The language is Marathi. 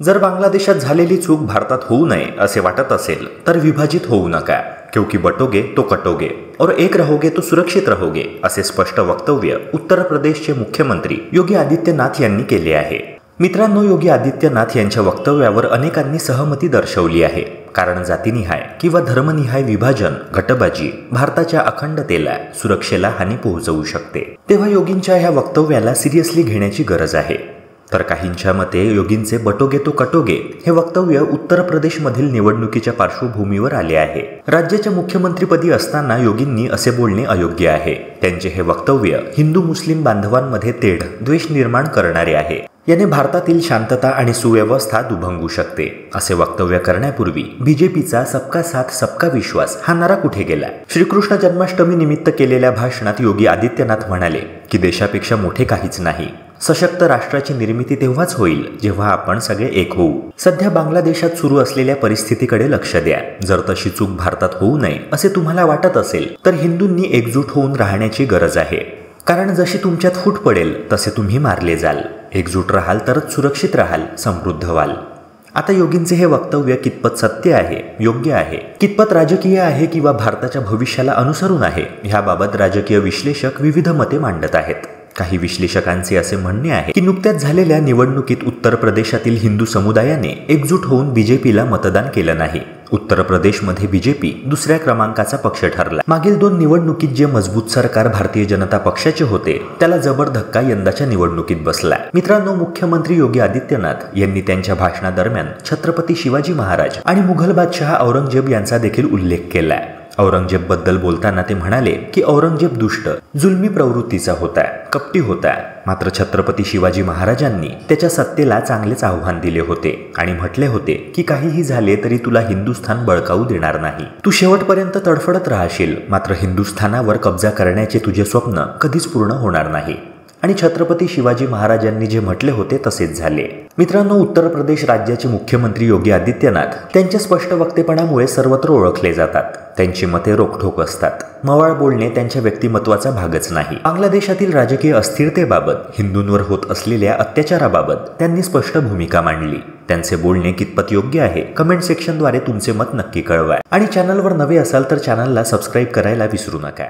जर बांग्लादेशात झालेली चूक भारतात होऊ नये असे वाटत असेल तर विभाजित होऊ नका, क्योंकि बटोगे तो कटोगे और एक रहोगे तो सुरक्षित रहोगे, असे स्पष्ट वक्तव्य उत्तर प्रदेशचे मुख्यमंत्री योगी आदित्यनाथ यांनी केले आहे। मित्रांनो, योगी आदित्यनाथ यांच्या वक्तव्यावर अनेकांनी सहमती दर्शवली आहे, कारण जातीनिहाय किंवा धर्मनिहाय विभाजन, गटबाजी भारताच्या अखंडतेला, सुरक्षेला हानी पोहोचवू शकते। तेव्हा योगींच्या ह्या वक्तव्याला सिरियसली घेण्याची गरज आहे। तर काहींच्या मते योगींचे बटोगे तो कटोगे हे वक्तव्य उत्तर प्रदेशमधील निवडणुकीच्या पार्श्वभूमीवर आले आहे। राज्याच्या मुख्यमंत्रीपदी असताना योगींनी असे बोलणे अयोग्य आहे। त्यांचे हे वक्तव्य हिंदू मुस्लिम बांधवांमध्ये तेढ, द्वेष निर्माण करणारे आहे। याने भारतातील शांतता आणि सुव्यवस्था दुभंगू शकते। असे वक्तव्य करण्यापूर्वी बीजेपीचा सबका साथ सबका विश्वास हा नारा कुठे गेला? श्रीकृष्ण जन्माष्टमी निमित्त केलेल्या भाषणात योगी आदित्यनाथ म्हणाले की देशापेक्षा मोठे काहीच नाही। सशक्त राष्ट्राची निर्मिती तेव्हाच होईल जेव्हा आपण सगळे एक होऊ। सध्या बांगलादेशात सुरू असलेल्या परिस्थितीकडे लक्ष द्या। जर तशी चूक भारतात होऊ नये असे तुम्हाला वाटत असेल तर हिंदूंनी एकजूट होऊन राहण्याची गरज आहे, कारण जशी तुमच्यात फूट पडेल तसे तुम्ही मारले जाल। एकजूट राहाल तरच सुरक्षित राहाल, समृद्ध व्हाल। आता योगींचे हे वक्तव्य कितपत सत्य आहे, योग्य आहे, कितपत राजकीय आहे किंवा भारताच्या भविष्याला अनुसरून आहे, ह्याबाबत राजकीय विश्लेषक विविध मते मांडत आहेत। काही विश्लेषकांचे असे म्हणणे आहे की नुकत्याच झालेल्या निवडणुकीत उत्तर प्रदेशातील हिंदू समुदायाने एकजूट होऊन बीजेपीला मतदान केलं नाही। उत्तर प्रदेशमध्ये बीजेपी दुसऱ्या क्रमांकाचा पक्ष ठरला। मागील 2 निवडणुकीत जे मजबूत सरकार भारतीय जनता पक्षाचे होते त्याला जबर धक्का यंदाच्या निवडणुकीत बसला। मित्रांनो, मुख्यमंत्री योगी आदित्यनाथ यांनी त्यांच्या भाषणादरम्यान छत्रपती शिवाजी महाराज आणि मुघल बादशहा औरंगजेब यांचा देखील उल्लेख केला। औरंगजेब बद्दल बोलताना ते म्हणाले की औरंगजेब दुष्ट, जुलमी प्रवृत्तीचा होता, कपटी होता। मात्र छत्रपती शिवाजी महाराजांनी त्याच्या सत्तेला चांगलेच आव्हान दिले होते आणि म्हटले होते की काहीही झाले तरी तुला हिंदुस्थान बळकावू देणार नाही। तू शेवटपर्यंत तडफडत राहशील, मात्र हिंदुस्थानावर कब्जा करण्याचे तुझे स्वप्न कधीच पूर्ण होणार नाही। आणि छत्रपती शिवाजी महाराजांनी जे म्हटले होते तसेच झाले। मित्रांनो, उत्तर प्रदेश राज्याचे मुख्यमंत्री योगी आदित्यनाथ त्यांच्या स्पष्ट वक्तेपणामुळे सर्वत्र ओळखले जातात। त्यांची मते रोखठोक असतात। मवाळ बोलणे त्यांच्या व्यक्तिमत्वाचा भागच नाही। बांगलादेशातील राजकीय अस्थिरतेबाबत, हिंदूंवर होत असलेल्या अत्याचाराबाबत त्यांनी स्पष्ट भूमिका मांडली। त्यांचे बोलणे कितपत योग्य आहे, कमेंट सेक्शनद्वारे तुमचे मत नक्की कळवा। आणि चॅनलवर नवे असाल तर चॅनलला सबस्क्राईब करायला विसरू नका।